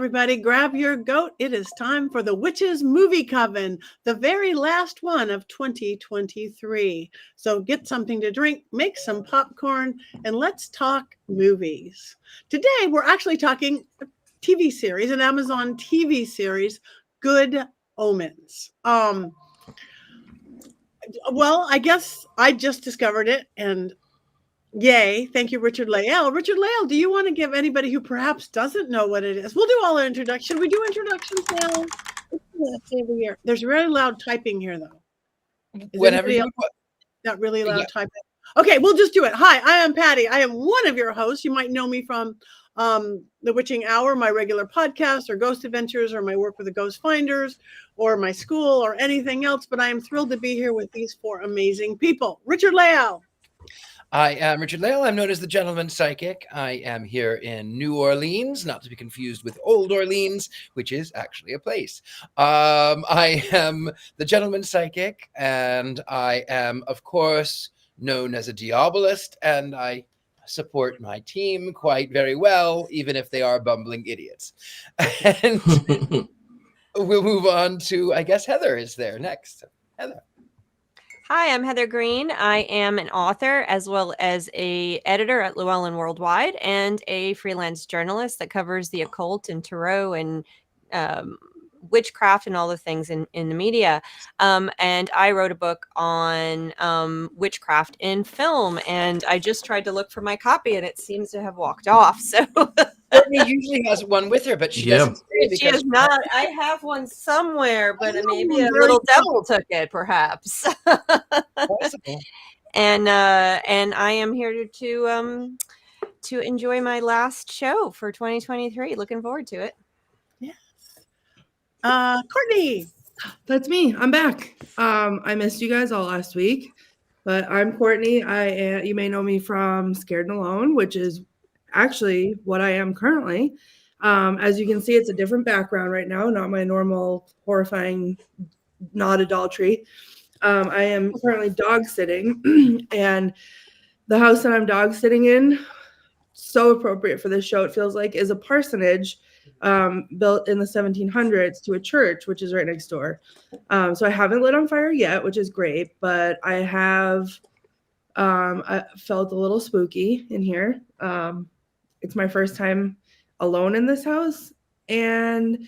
everybody, grab your goat. It is time for the Witches Movie Coven, the very last one of 2023. So get something to drink, make some popcorn, and let's talk movies. Today, we're actually talking a TV series, an Amazon TV series, Good Omens. Well, I guess I just discovered it, and yay. Thank you, Richard-Lael. Richard-Lael, do you want to give anybody who perhaps doesn't know what it is? We'll do all our introductions. Should we do introductions now? There's very loud typing here, though. Whenever you not really loud typing. Okay, we'll just do it. Hi, I am Patti. I am one of your hosts. You might know me from The Witching Hour, my regular podcast, or Ghost Adventures, or my work with the Ghost Finders, or my school, or anything else. But I am thrilled to be here with these four amazing people. Richard-Lael. I am Richard-Lael. I'm known as the Gentleman Psychic. I am here in New Orleans, not to be confused with Old Orleans, which is actually a place. I am the Gentleman Psychic, and I am, of course, known as a Diabolist, and I support my team quite very well, even if they are bumbling idiots. And we'll move on to, I guess Heather is there next. Heather. Hi, I'm Heather Greene. I am an author as well as an editor at Llewellyn Worldwide and a freelance journalist that covers the occult and tarot and witchcraft and all the things in the media. And I wrote a book on witchcraft in film, and I just tried to look for my copy, and it seems to have walked off. So Courtney usually has one with her, but she doesn't. She is not. I have one somewhere, but maybe a little devil took it, perhaps. And I am here to enjoy my last show for 2023. Looking forward to it. Yes. Courtney. That's me. I'm back. I missed you guys all last week, but I'm Courtney. You may know me from Scared and Alone, which is actually what I am currently. As you can see, it's a different background right now, not my normal horrifying not adultery. I am currently dog sitting, and the house that I'm dog sitting in, so appropriate for this show, it feels like, is a parsonage built in the 1700s to a church, which is right next door. So I haven't lit on fire yet, which is great, but I have I felt a little spooky in here. It's my first time alone in this house. And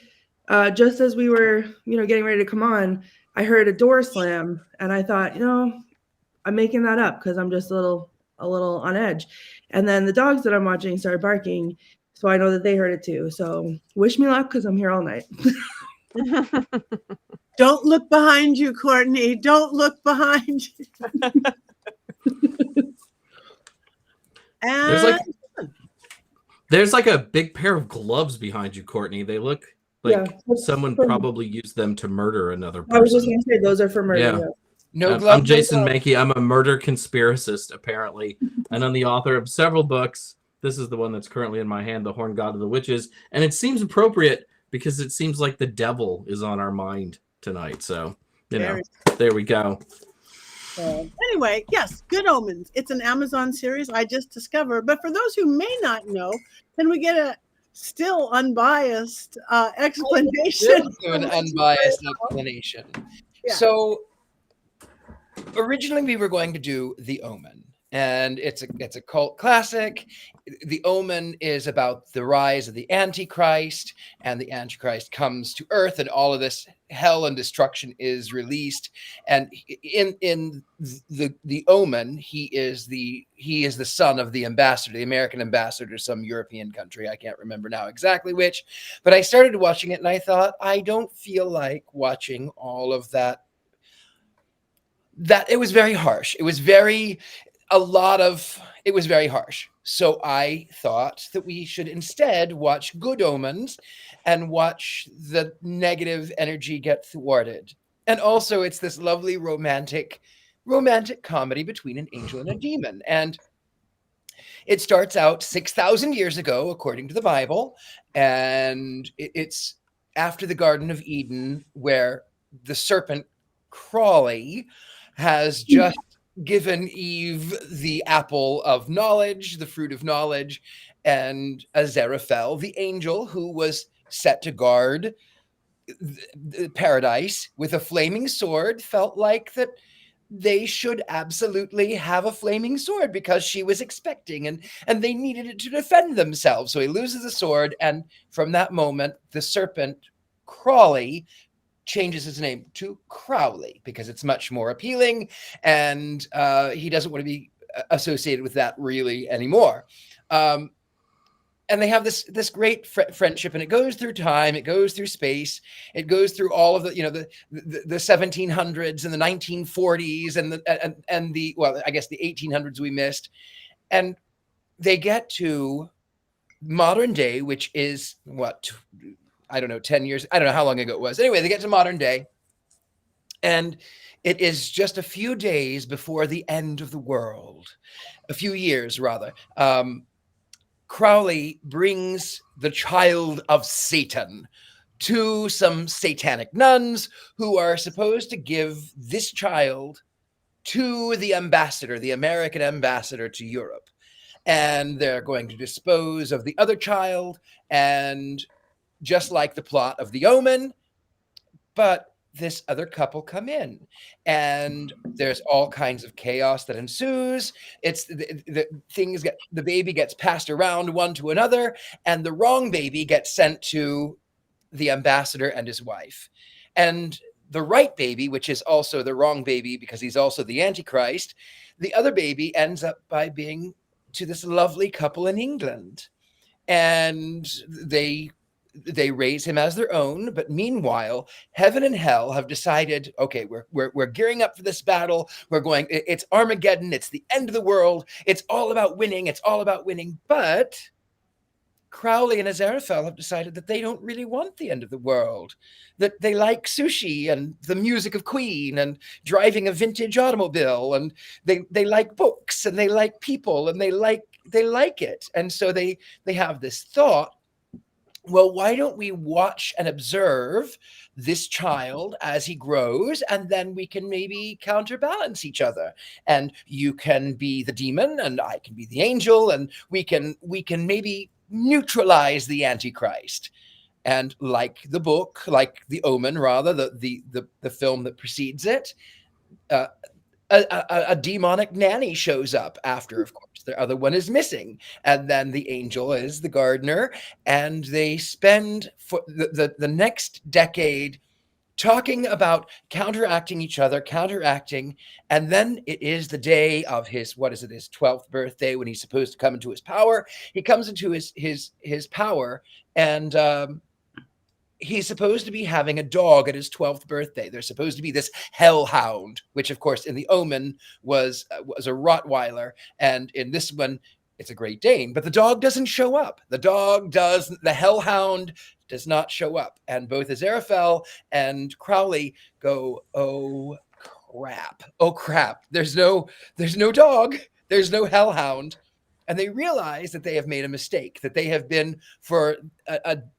just as we were, getting ready to come on, I heard a door slam, and I thought, I'm making that up because I'm just a little on edge. And then the dogs that I'm watching started barking, so I know that they heard it too. So wish me luck because I'm here all night. Don't look behind you, Courtney. Don't look behind you. There's like a big pair of gloves behind you, Courtney. They look like someone probably used them to murder another person. I was just going to say those are for murder. Yeah. No gloves. I'm Jason Mankey. I'm a murder conspiracist, apparently, and I'm the author of several books. This is the one that's currently in my hand, The Horn God of the Witches. And it seems appropriate because it seems like the devil is on our mind tonight. So, there we go. Anyway, yes, Good Omens. It's an Amazon series I just discovered. But for those who may not know, can we get a still unbiased explanation? An unbiased explanation. Yeah. So originally we were going to do The Omen, and it's a cult classic. The Omen is about the rise of the Antichrist, and the Antichrist comes to Earth, and all of this hell and destruction is released. And in the Omen, he is the son of the ambassador, the American ambassador to some European country. I can't remember now exactly which, but I started watching it, and I thought, I don't feel like watching all of that. That it was very harsh. It was very harsh. So I thought that we should instead watch Good Omens and watch the negative energy get thwarted. And also it's this lovely romantic comedy between an angel and a demon. And it starts out 6,000 years ago, according to the Bible. And it's after the Garden of Eden, where the serpent Crowley has just given Eve the apple of knowledge, the fruit of knowledge, and Aziraphale, the angel who was set to guard the paradise with a flaming sword, felt like that they should absolutely have a flaming sword because she was expecting, and they needed it to defend themselves. So he loses the sword, and from that moment, the serpent Crowley changes his name to Crowley because it's much more appealing, and he doesn't want to be associated with that really anymore. And they have this great friendship, and it goes through time, it goes through space, it goes through all of the, the 1700s and the 1940s and the well, I guess the 1800s we missed, and they get to modern day, which is what, I don't know, 10 years, I don't know how long ago it was. Anyway, they get to modern day, and it is just a few days before the end of the world, a few years rather. Crowley brings the child of Satan to some satanic nuns who are supposed to give this child to the ambassador, the American ambassador to Europe. And they're going to dispose of the other child, and just like the plot of The Omen, but this other couple come in, and there's all kinds of chaos that ensues. It's the baby gets passed around one to another, and the wrong baby gets sent to the ambassador and his wife. And the right baby, which is also the wrong baby because he's also the Antichrist, the other baby ends up by being to this lovely couple in England. And they raise him as their own, but meanwhile, heaven and hell have decided, okay, we're gearing up for this battle. It's Armageddon. It's the end of the world. It's all about winning. It's all about winning. But Crowley and Aziraphale have decided that they don't really want the end of the world, that they like sushi and the music of Queen and driving a vintage automobile, and they like books and they like people and they like it. And so they have this thought, well, why don't we watch and observe this child as he grows, and then we can maybe counterbalance each other. And you can be the demon and I can be the angel, and we can maybe neutralize the Antichrist. And like the book, like The Omen, rather, the film that precedes it, a demonic nanny shows up after, of course. The other one is missing. And then the angel is the gardener. And they spend for the next decade talking about counteracting each other, and then it is the day of his 12th birthday, when he's supposed to come into his power. He comes into his power, and he's supposed to be having a dog at his 12th birthday. There's supposed to be this hellhound, which of course in The Omen was a Rottweiler, and in this one it's a Great Dane. But the dog doesn't show up. The hellhound does not show up. And both Aziraphale and Crowley go, oh crap, there's no dog, there's no hellhound. And they realize that they have made a mistake, that they have been for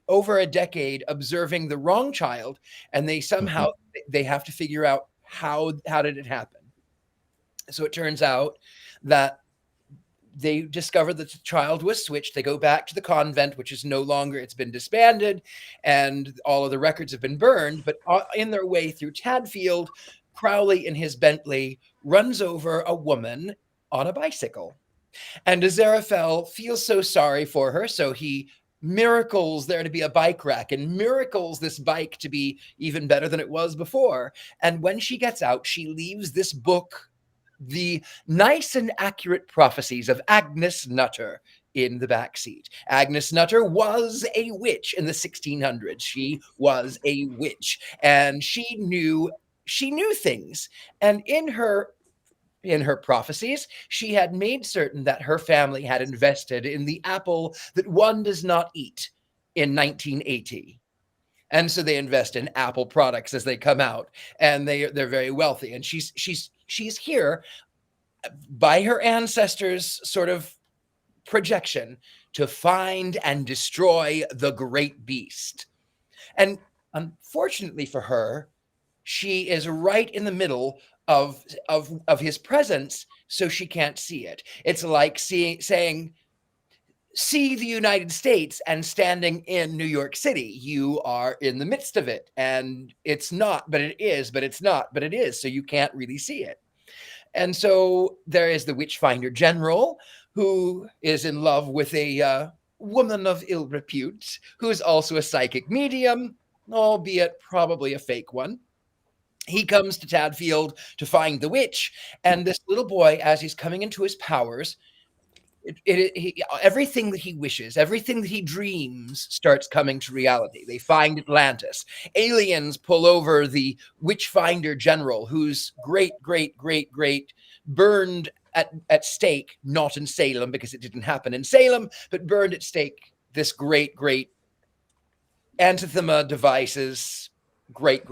over a decade observing the wrong child, and they somehow they have to figure out how did it happen. So it turns out that they discover that the child was switched. They go back to the convent, which is no longer, it's been disbanded, and all of the records have been burned. But in their way through Tadfield, Crowley in his Bentley runs over a woman on a bicycle. And Aziraphale feels so sorry for her, so he miracles there to be a bike rack and miracles this bike to be even better than it was before. And when she gets out, she leaves this book, The Nice and Accurate Prophecies of Agnes Nutter, in the back seat. Agnes Nutter was a witch in the 1600s. She was a witch, and she knew things. And in her prophecies, she had made certain that her family had invested in the apple that one does not eat in 1980. And so they invest in Apple products as they come out, and they're very wealthy. And she's here by her ancestors' sort of projection to find and destroy the great beast. And unfortunately for her, she is right in the middle of his presence, so she can't see it. It's like saying, see the United States and standing in New York City. You are in the midst of it, and it's not, but it is, but it's not, but it is. So you can't really see it. And so there is the Witchfinder General, who is in love with a woman of ill repute, who is also a psychic medium, albeit probably a fake one. He comes to Tadfield to find the witch, and this little boy, as he's coming into his powers, everything that he wishes, everything that he dreams starts coming to reality. They find Atlantis. Aliens pull over the Witchfinder General, who's great burned at stake, not in Salem, because it didn't happen in Salem, but burned at stake. This great Antithema devices, great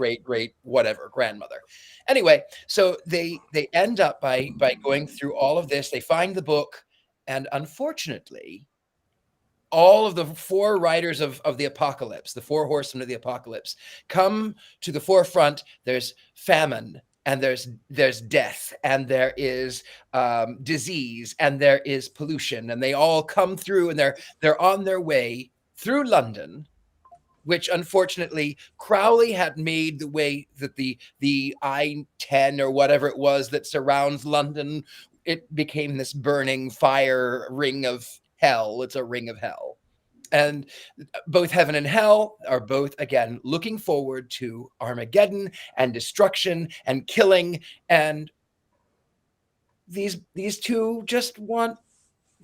whatever grandmother. Anyway, so they end up by going through all of this. They find the book. And unfortunately, all of the four riders of the apocalypse, the Four Horsemen of the apocalypse, come to the forefront. There's famine, and there's death, and there is disease, and there is pollution, and they all come through, and they're on their way through London, which unfortunately Crowley had made the way that the I-10 or whatever it was that surrounds London. It became this burning fire ring of hell. It's a ring of hell. And both heaven and hell are both, again, looking forward to Armageddon and destruction and killing. And these two just want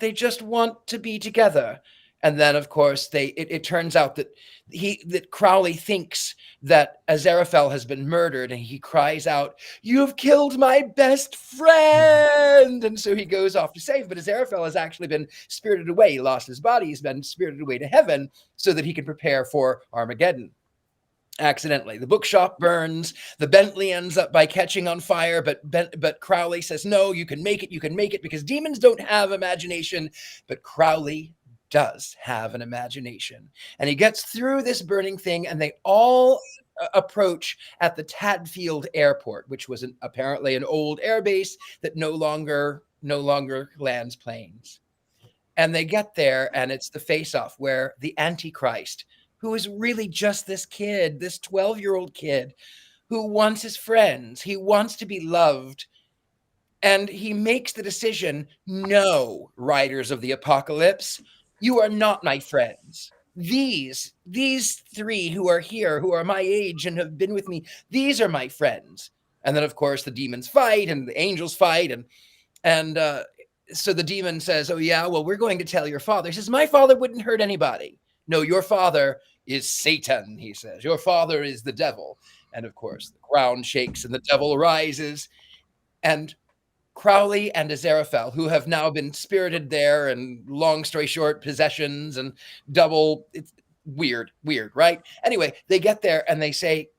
to be together. And then, of course, it turns out that Crowley thinks that Aziraphale has been murdered, and he cries out, "You've killed my best friend!" And so he goes off to save, but Aziraphale has actually been spirited away. He lost his body. He's been spirited away to heaven so that he can prepare for Armageddon. Accidentally, the bookshop burns. The Bentley ends up by catching on fire, but Crowley says, "No, you can make it, because demons don't have imagination." But Crowley does have an imagination, and he gets through this burning thing, and they all approach at the Tadfield Airport, which was apparently an old airbase that no longer lands planes. And they get there, and it's the face-off where the Antichrist, who is really just this kid, this 12-year-old kid, who wants his friends, he wants to be loved, and he makes the decision, "No, riders of the apocalypse, you are not my friends. These three who are here, who are my age and have been with me, these are my friends." And then, of course, the demons fight and the angels fight. And so the demon says, "Oh, yeah, well, we're going to tell your father." He says, "My father wouldn't hurt anybody." "No, your father is Satan," he says. "Your father is the devil." And, of course, the ground shakes and the devil rises. And Crowley and Aziraphale, who have now been spirited there, and long story short, possessions and double, it's weird, right? Anyway, they get there and they say,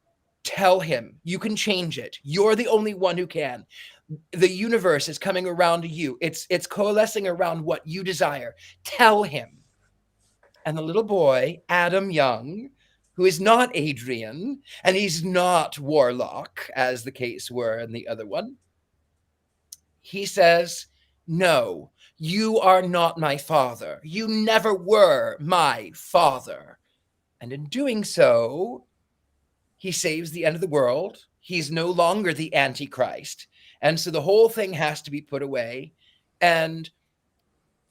"Tell him, you can change it. You're the only one who can. The universe is coming around to you. It's coalescing around what you desire. Tell him." And the little boy, Adam Young, who is not Adrian, and he's not Warlock, as the case were in the other one, he says, "No, you are not my father. You never were my father." And in doing so, he saves the end of the world. He's no longer the Antichrist. And so the whole thing has to be put away. And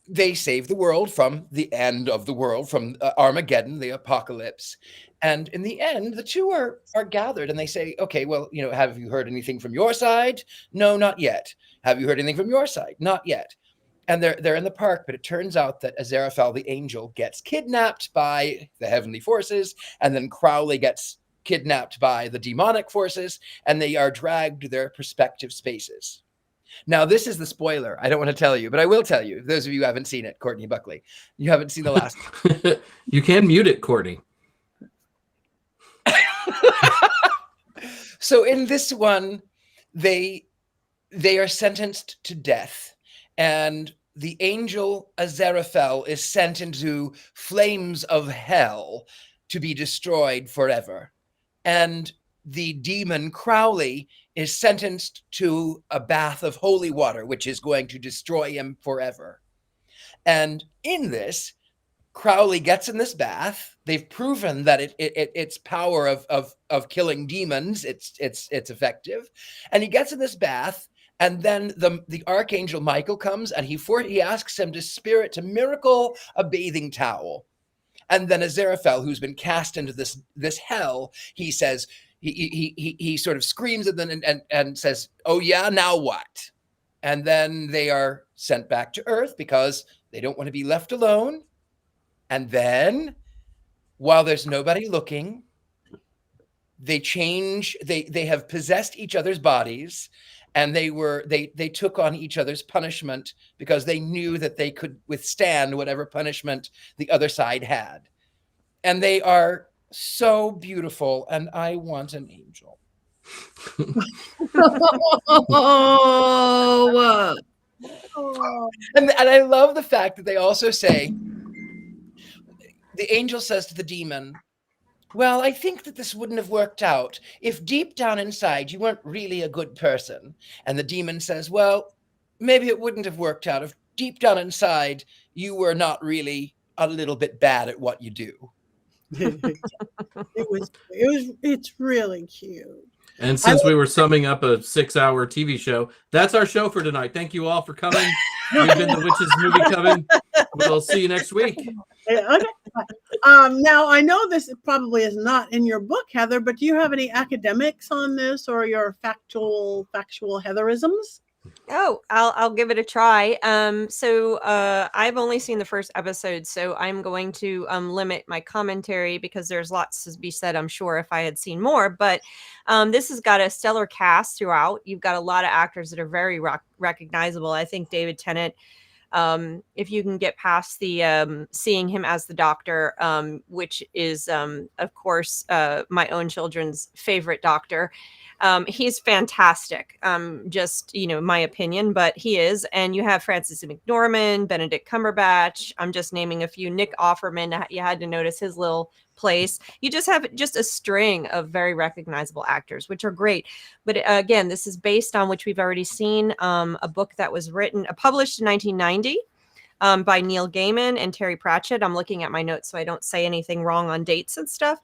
they save the world from the end of the world, from Armageddon, the apocalypse. And in the end, the two are gathered, and they say, "Okay, well, have you heard anything from your side?" "No, not yet." "Have you heard anything from your side?" "Not yet." And they're in the park, but it turns out that Aziraphale, the angel, gets kidnapped by the heavenly forces, and then Crowley gets kidnapped by the demonic forces, and they are dragged to their respective spaces. Now, this is the spoiler. I don't want to tell you, but I will tell you. Those of you who haven't seen it, Courtney, Buckley, you haven't seen the last one. You can mute it, Courtney. So in this one, they are sentenced to death, and the angel Aziraphale is sent into flames of hell to be destroyed forever. And the demon Crowley is sentenced to a bath of holy water, which is going to destroy him forever. And in this, Crowley gets in this bath. They've proven that its power of killing demons, it's effective. And he gets in this bath, and then the Archangel Michael comes, and he asks him to miracle a bathing towel. And then Aziraphale, who's been cast into this hell, he says, he sort of screams at them and says, "Oh yeah, now what?" And then they are sent back to Earth because they don't want to be left alone. And then, while there's nobody looking, they change. They have possessed each other's bodies, and they took on each other's punishment because they knew that they could withstand whatever punishment the other side had. And they are so beautiful, and I want an angel. Oh, And I love the fact that they also say, the angel says to the demon, "Well, I think that this wouldn't have worked out if deep down inside you weren't really a good person." And the demon says, "Well, maybe it wouldn't have worked out if deep down inside you were not really a little bit bad at what you do." It's really cute. And since we were summing up a 6-hour TV show, that's our show for tonight. Thank you all for coming. We've been the Witches Movie Coven. We'll see you next week. Okay. Now, I know this probably is not in your book, Heather, but do you have any academics on this or your factual Heatherisms? Oh, I'll give it a try. So I've only seen the first episode, so I'm going to limit my commentary because there's lots to be said, I'm sure, if I had seen more. But this has got a stellar cast throughout. You've got a lot of actors that are very recognizable. I think David Tennant, if you can get past the seeing him as the Doctor, which is, of course, my own children's favorite Doctor. He's fantastic. Just, my opinion, but he is. And you have Frances McDormand, Benedict Cumberbatch. I'm just naming a few. Nick Offerman, you had to notice his little place. You just have just a string of very recognizable actors, which are great. But again, this is based on which we've already seen, a book that was published in 1990. By Neil Gaiman and Terry Pratchett. I'm looking at my notes so I don't say anything wrong on dates and stuff.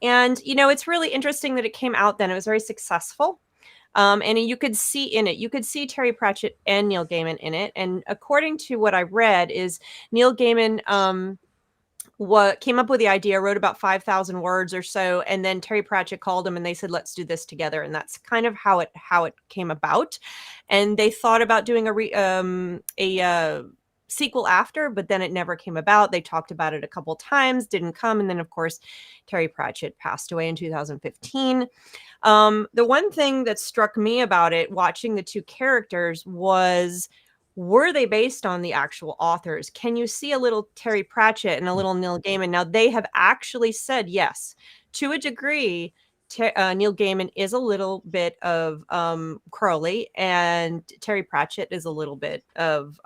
And, it's really interesting that it came out then. It was very successful. And you could see in it, you could see Terry Pratchett and Neil Gaiman in it. And according to what I read is Neil Gaiman came up with the idea, wrote about 5,000 words or so. And then Terry Pratchett called him and they said, "Let's do this together." And that's kind of how it came about. And they thought about doing a sequel after, but then it never came about. They talked about it a couple times, didn't come. And then, of course, Terry Pratchett passed away in 2015. The one thing that struck me about it, watching the two characters, was, were they based on the actual authors? Can you see a little Terry Pratchett and a little Neil Gaiman? Now, they have actually said, yes, to a degree, Neil Gaiman is a little bit of Crowley, and Terry Pratchett is a little bit of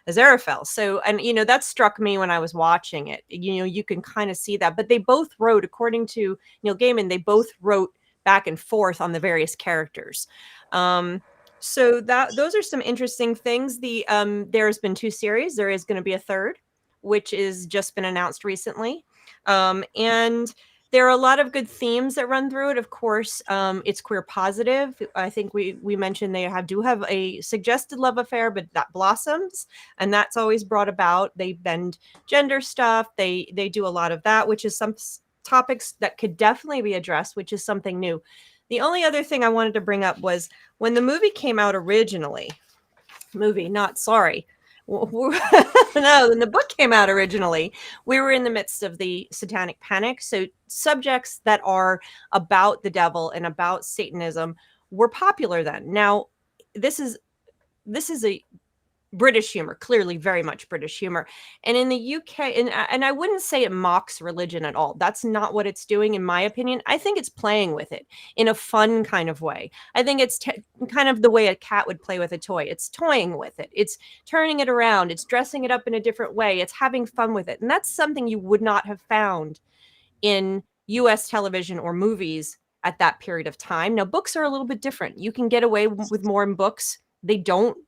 Aziraphale. So, and that struck me when I was watching it. You can kind of see that. But they both wrote, according to Neil Gaiman, they both wrote back and forth on the various characters. So those are some interesting things. There's been 2 series. There is going to be a third, which is just been announced recently. And there are a lot of good themes that run through it. Of course, it's queer positive. I think we mentioned they do have a suggested love affair, but that blossoms, and that's always brought about. They bend gender stuff. They do a lot of that, which is some topics that could definitely be addressed, which is something new. The only other thing I wanted to bring up was when the movie came out originally. No, when the book came out originally, we were in the midst of the Satanic Panic. So subjects that are about the devil and about Satanism were popular then. Now, this is a British humor, clearly very much British humor. And in the UK, and I wouldn't say it mocks religion at all. That's not what it's doing, in my opinion. I think it's playing with it in a fun kind of way. I think it's kind of the way a cat would play with a toy. It's toying with it. It's turning it around. It's dressing it up in a different way. It's having fun with it. And that's something you would not have found in US television or movies at that period of time. Now, books are a little bit different. You can get away with more in books. They don't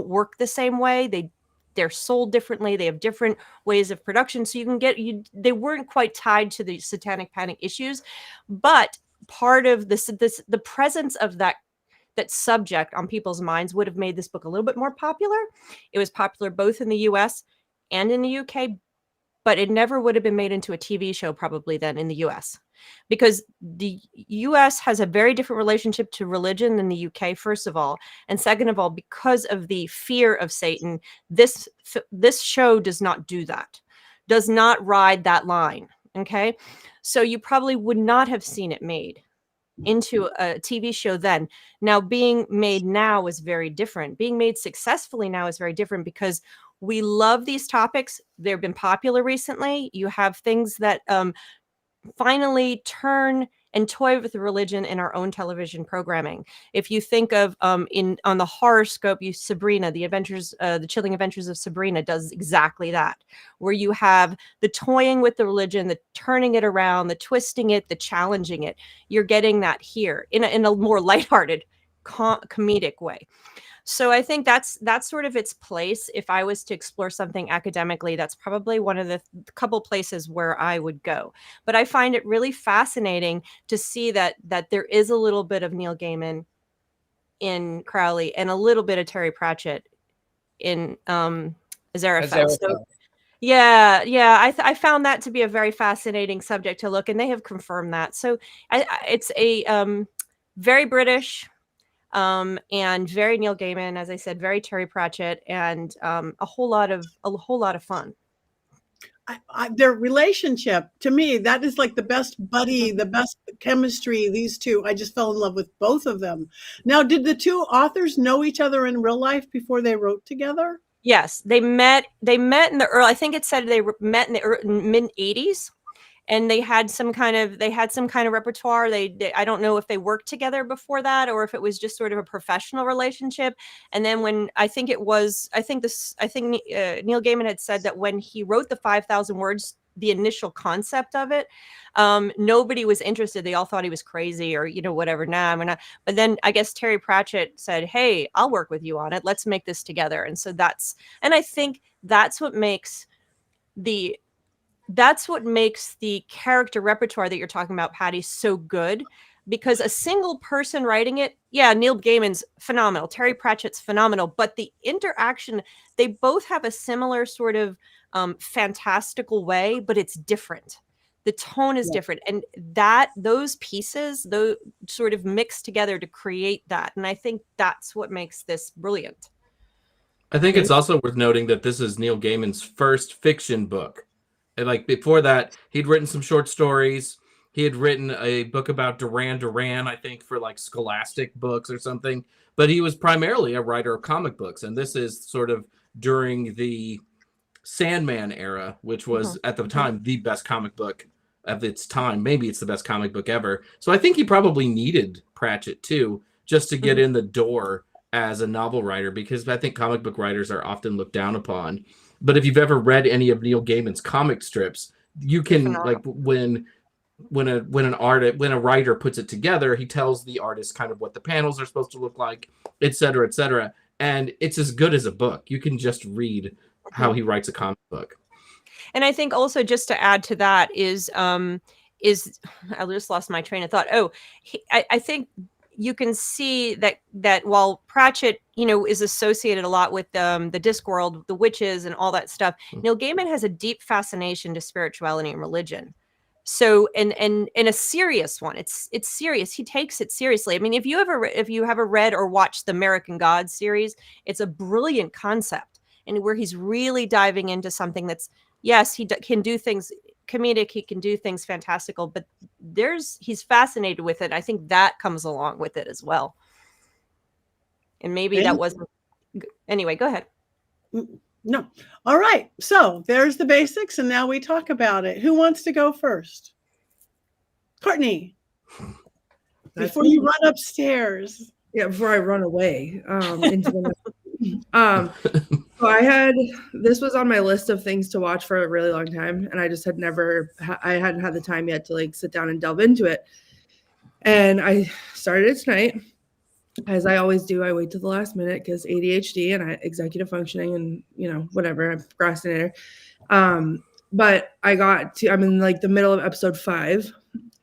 work the same way. they're sold differently. They have different ways of production. So you can get they weren't quite tied to the satanic panic issues, but part of the presence of that subject on people's minds would have made this book a little bit more popular. It was popular both in the US and in the UK, but it never would have been made into a TV show probably then in the US, because the US has a very different relationship to religion than the UK, first of all. And second of all, because of the fear of Satan, this show does not do that, does not ride that line. Okay. So you probably would not have seen it made into a TV show then. Now, being made now is very different. Being made successfully now is very different because we love these topics. They've been popular recently. You have things that finally turn and toy with religion in our own television programming. If you think of on the horoscope, Sabrina, the Chilling Adventures of Sabrina does exactly that, where you have the toying with the religion, the turning it around, the twisting it, the challenging it. You're getting that here in a more lighthearted, comedic way. So I think that's sort of its place. If I was to explore something academically, that's probably one of the couple places where I would go. But I find it really fascinating to see that there is a little bit of Neil Gaiman in Crowley and a little bit of Terry Pratchett in Aziraphale. So, yeah, I found that to be a very fascinating subject to look, and they have confirmed that. So it's a very British. And very Neil Gaiman, as I said, very Terry Pratchett, and a whole lot of fun. Their relationship, to me, that is like the best buddy, the best chemistry. These two, I just fell in love with both of them. Now, did the two authors know each other in real life before they wrote together? Yes, they met in the early. I think it said they met in the mid '80s. And they had some kind of repertoire. I don't know if they worked together before that or if it was just sort of a professional relationship. And then when Neil Gaiman had said that when he wrote the 5,000 words, the initial concept of it, nobody was interested. They all thought he was crazy or, whatever. Nah, I'm not. But then I guess Terry Pratchett said, "Hey, I'll work with you on it. Let's make this together." And so I think that's what makes the character repertoire that you're talking about, Patti, so good, because a single person writing it, Neil Gaiman's phenomenal, Terry Pratchett's phenomenal, but the interaction, they both have a similar sort of fantastical way, but it's different. The tone is different, and those pieces, those sort of mix together to create that, and I think that's what makes this brilliant. I think it's also worth noting that this is Neil Gaiman's first fiction book. And like before that, he'd written some short stories. He had written a book about Duran Duran, I think, for like Scholastic books or something. But he was primarily a writer of comic books. And this is sort of during the Sandman era, which was at the time the best comic book of its time. Maybe it's the best comic book ever. So I think he probably needed Pratchett too, just to get in the door as a novel writer, because I think comic book writers are often looked down upon. But if you've ever read any of Neil Gaiman's comic strips, you can like when a writer puts it together, he tells the artist kind of what the panels are supposed to look like, et cetera, and it's as good as a book. You can just read how he writes a comic book. And I think also, just to add to that, is I just lost my train of thought. I think you can see that while Pratchett, is associated a lot with the Discworld, the witches, and all that stuff, Neil Gaiman has a deep fascination to spirituality and religion. So, and a serious one. It's serious. He takes it seriously. I mean, if you ever read or watched the American Gods series, it's a brilliant concept, and where he's really diving into something that's, yes, he can do things comedic, he can do things fantastical, but he's fascinated with it. I think that comes along with it as well. And maybe that wasn't, anyway, go ahead. No. All right. So there's the basics, and now we talk about it. Who wants to go first? Courtney, before you run upstairs. Yeah, before I run away into the so this was on my list of things to watch for a really long time, and I just had I hadn't had the time yet to like sit down and delve into it. And I started it tonight, as I always do, I wait to the last minute because ADHD and executive functioning and, whatever, I'm a procrastinator. But I'm in like the middle of episode 5.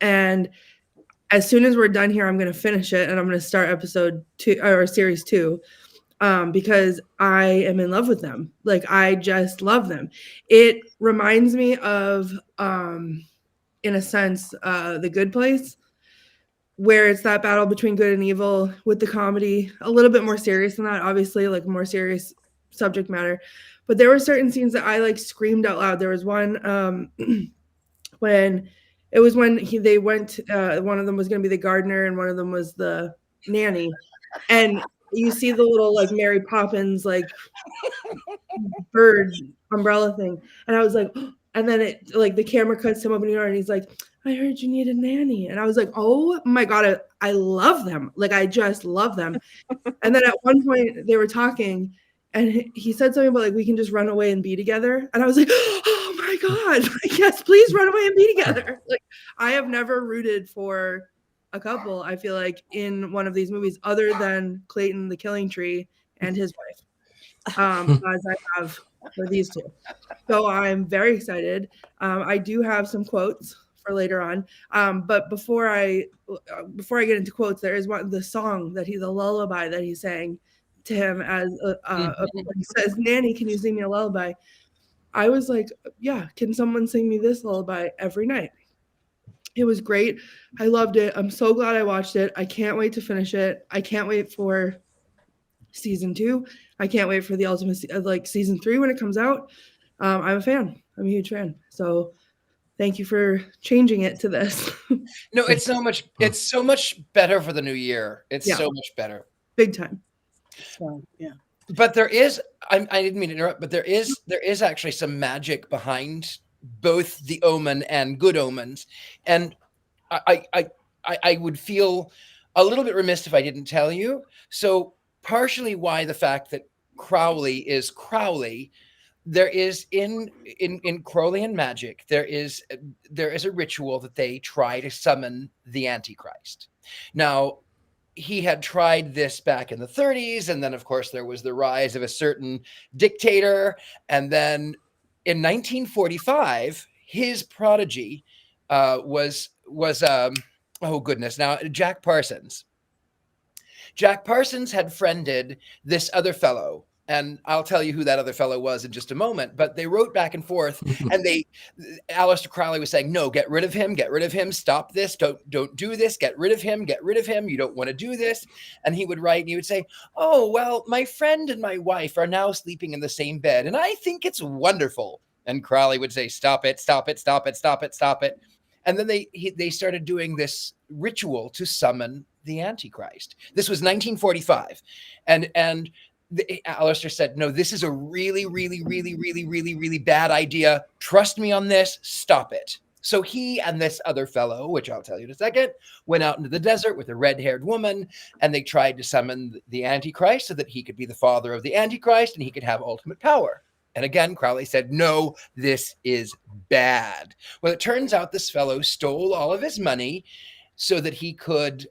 And as soon as we're done here, I'm going to finish it and I'm going to start episode 2 or series 2. Because I am in love with them. Like, I just love them. It reminds me of, in a sense, The Good Place, where it's that battle between good and evil with the comedy, a little bit more serious than that, obviously, like more serious subject matter. But there were certain scenes that I like screamed out loud. There was one when they went, one of them was going to be the gardener and one of them was the nanny. And you see the little like Mary Poppins like bird umbrella thing. And I was like, and then it like the camera cuts him opening the door and he's like, I heard you need a nanny. And I was like, oh my God, I love them. Like, I just love them. And then at one point they were talking and he said something about like, we can just run away and be together. And I was like, oh my God, like, yes, please run away and be together. Like, I have never rooted for a couple, I feel like, in one of these movies other than Clayton the Killing Tree and his wife, as I have for these two. So I'm very excited. I do have some quotes for later on. But before I get into quotes, there is the song the lullaby that he sang to him as he says, Nanny, can you sing me a lullaby? I was like, yeah, can someone sing me this lullaby every night? It was great. I loved it. I'm so glad I watched it. I can't wait to finish it. I can't wait for season 2. I can't wait for the ultimate, like season 3 when it comes out. I'm a fan. I'm a huge fan. So thank you for changing it to this. No, it's so much better for the new year. It's so much better. Big time. So, yeah. But there is, I didn't mean to interrupt, but there is actually some magic behind both The Omen and Good Omens. And I would feel a little bit remiss if I didn't tell you. So partially why the fact that Crowley is Crowley, there is in Crowleyan magic, there is a ritual that they try to summon the Antichrist. Now, he had tried this back in the 30s, and then of course there was the rise of a certain dictator, and then in 1945, his prodigy was oh goodness, now Jack Parsons. Jack Parsons had friended this other fellow, and I'll tell you who that other fellow was in just a moment, but they wrote back and forth, and Aleister Crowley was saying, no, get rid of him, stop this, don't do this, get rid of him, you don't want to do this. And he would write, and he would say, oh, well, my friend and my wife are now sleeping in the same bed, and I think it's wonderful. And Crowley would say, stop it. And then they started doing this ritual to summon the Antichrist. This was 1945. And Aleister said, no, this is a really, really, really, really, really, really bad idea. Trust me on this. Stop it. So he and this other fellow, which I'll tell you in a second, went out into the desert with a red-haired woman, and they tried to summon the Antichrist so that he could be the father of the Antichrist and he could have ultimate power. And again, Crowley said, no, this is bad. Well, it turns out this fellow stole all of his money so that he could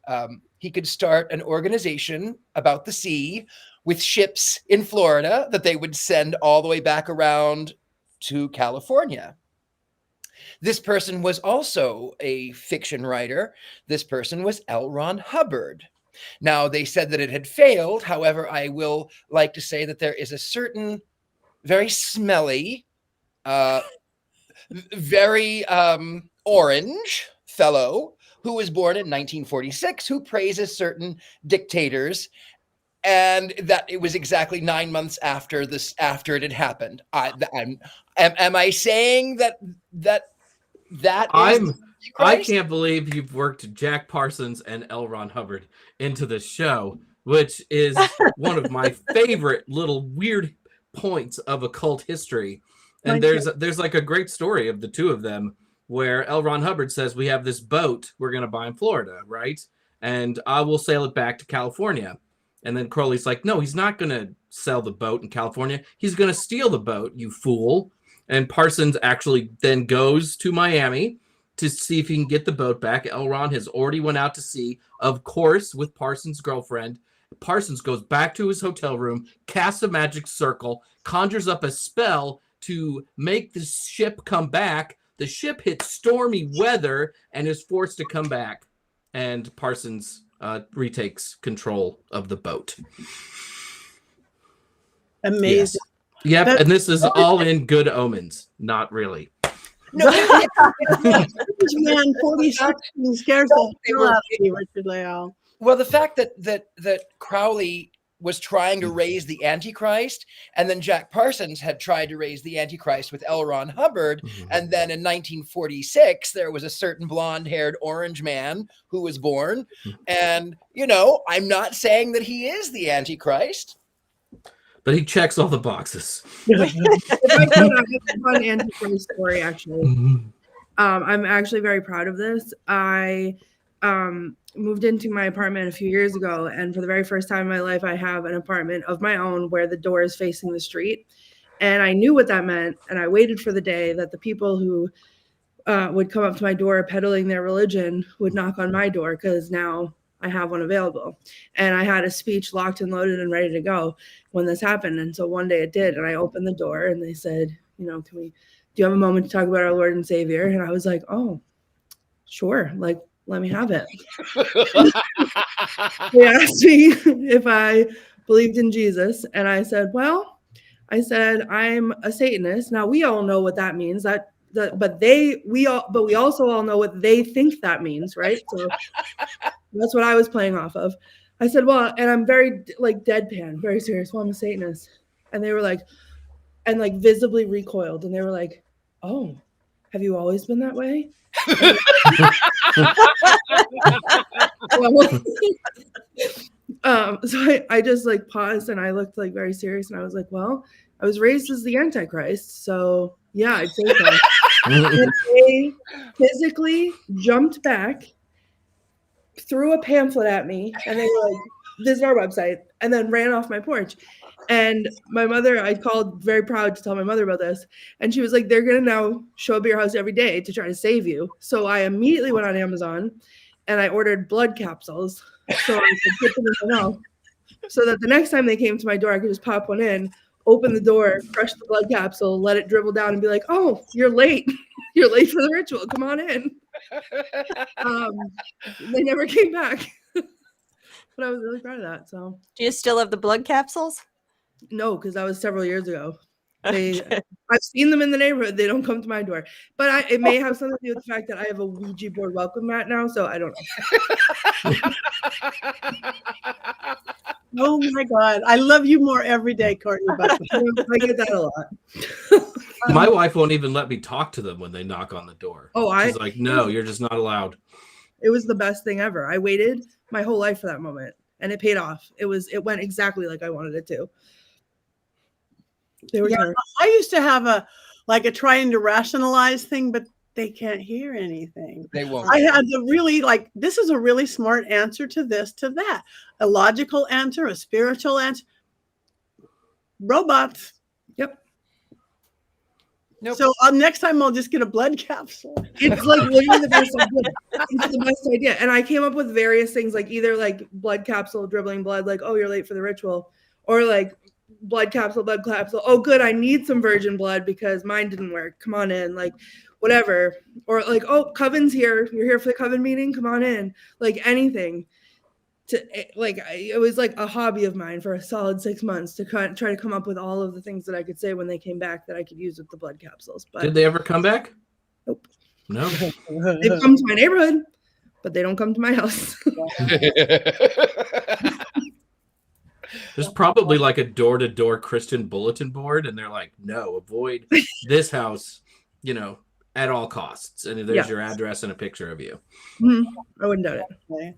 start an organization about the sea with ships in Florida that they would send all the way back around to California. This person was also a fiction writer. This person was L. Ron Hubbard. Now, they said that it had failed. However, I will like to say that there is a certain very smelly, very orange fellow who was born in 1946 who praises certain dictators, and that it was exactly 9 months after it had happened. Am I saying that is I can't believe you've worked Jack Parsons and L. Ron Hubbard into this show, which is one of my favorite little weird points of occult history. And there's like a great story of the two of them where L. Ron Hubbard says, we have this boat we're going to buy in Florida, right? And I will sail it back to California. And then Crowley's like, no, he's not going to sell the boat in California. He's going to steal the boat, you fool. And Parsons actually then goes to Miami to see if he can get the boat back. L. Ron has already went out to sea, of course, with Parsons' girlfriend. Parsons goes back to his hotel room, casts a magic circle, conjures up a spell to make the ship come back. The ship hits stormy weather and is forced to come back. And Parsons retakes control of the boat. Amazing. Yes. Yep, and this is all in Good Omens. Not really. No, Man, 4016 scares the hell out of me, Richard-Lael. well, the fact that Crowley was trying to raise the Antichrist, and then Jack Parsons had tried to raise the Antichrist with L. Ron Hubbard, and then in 1946 there was a certain blonde-haired orange man who was born, and I'm not saying that he is the Antichrist. But he checks all the boxes. If I could, I have a fun Antichrist story, actually. I'm actually very proud of this. I moved into my apartment a few years ago, and for the very first time in my life, I have an apartment of my own where the door is facing the street. And I knew what that meant, and I waited for the day that the people who would come up to my door peddling their religion would knock on my door, because now I have one available. And I had a speech locked and loaded and ready to go when this happened. And so one day it did. And I opened the door and they said, do you have a moment to talk about our Lord and Savior? And I was like, oh, sure. Like, let me have it. They asked me if I believed in Jesus. And I said, I'm a Satanist. Now we all know what that means. But we also all know what they think that means, right? So that's what I was playing off of. I said, well, and I'm very deadpan, very serious. Well, I'm a Satanist. And they were like, and visibly recoiled. And they were like, oh, have you always been that way? So I just paused and I looked very serious. And I was like, well, I was raised as the Antichrist. So yeah, I'd say so. And they physically jumped back, threw a pamphlet at me, and they were like, this is our website, and then ran off my porch. And my mother, I called very proud to tell my mother about this, and she was like, they're going to now show up at your house every day to try to save you. So I immediately went on Amazon and I ordered blood capsules so I could put them in my mouth, so that the next time they came to my door, I could just pop one in, open the door, crush the blood capsule, let it dribble down, and be like, oh, you're late. You're late for the ritual. Come on in. They never came back. But I was really proud of that. So, Do you still have the blood capsules? No, because that was several years ago. I've seen them in the neighborhood. They don't come to my door. But it may have something to do with the fact that I have a Ouija board welcome mat now, so I don't know. Oh my God. I love you more every day, Courtney. But I get that a lot. My wife won't even let me talk to them when they knock on the door. She's like, no, you're just not allowed. It was the best thing ever. I waited my whole life for that moment, and it paid off. It went exactly like I wanted it to. They were there. I used to have a trying to rationalize thing, but they can't hear anything. They won't. I had to really this is a really smart answer to this, to that. A logical answer, a spiritual answer. Robots. Yep. Nope. So next time I'll just get a blood capsule. It's literally the best idea. It's the best idea. And I came up with various things, either blood capsule, dribbling blood, oh, you're late for the ritual, or blood capsule. Oh, good. I need some virgin blood because mine didn't work. Come on in. Whatever. Or oh, Coven's here. You're here for the Coven meeting. Come on in. Anything. It was a hobby of mine for a solid 6 months to try to come up with all of the things that I could say when they came back that I could use with the blood capsules. But did they ever come back? Nope. No. They've come to my neighborhood, but they don't come to my house. There's probably a door-to-door Christian bulletin board, and they're like, no, avoid this house, at all costs. And there's your address and a picture of you. Mm-hmm. I wouldn't doubt it. Okay.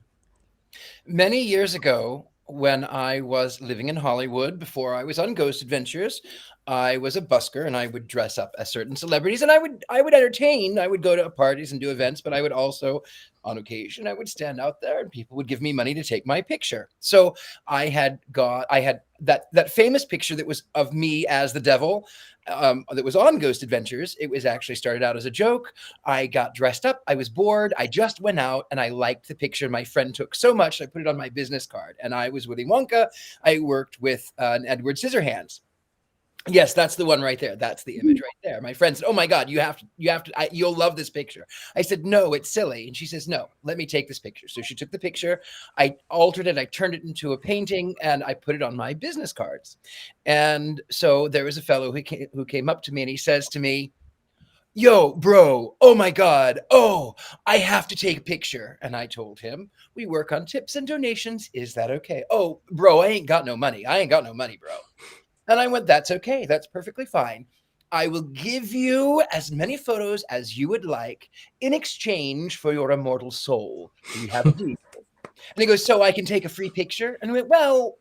Many years ago, when I was living in Hollywood, before I was on Ghost Adventures, I was a busker, and I would dress up as certain celebrities, and I would entertain. I would go to parties and do events, but I would also, on occasion, I would stand out there, and people would give me money to take my picture. So I had that famous picture that was of me as the devil, that was on Ghost Adventures. It was actually started out as a joke. I got dressed up. I was bored. I just went out, and I liked the picture my friend took so much, I put it on my business card. And I was Willy Wonka. I worked with an Edward Scissorhands. Yes, that's the one right there. That's the image right there. My friend said, "Oh my God, you have to, you'll love this picture." I said, "No, it's silly." And she says, "No, let me take this picture." So she took the picture. I altered it. I turned it into a painting, and I put it on my business cards. And so there was a fellow who came up to me, and he says to me, "Yo, bro, oh my God, oh, I have to take a picture." And I told him, "We work on tips and donations. Is that okay?" "Oh, bro, I ain't got no money. I ain't got no money, bro." And I went, "That's okay. That's perfectly fine. I will give you as many photos as you would like in exchange for your immortal soul. Do you have a deal?" And he goes, "So I can take a free picture?" And I went, "Well,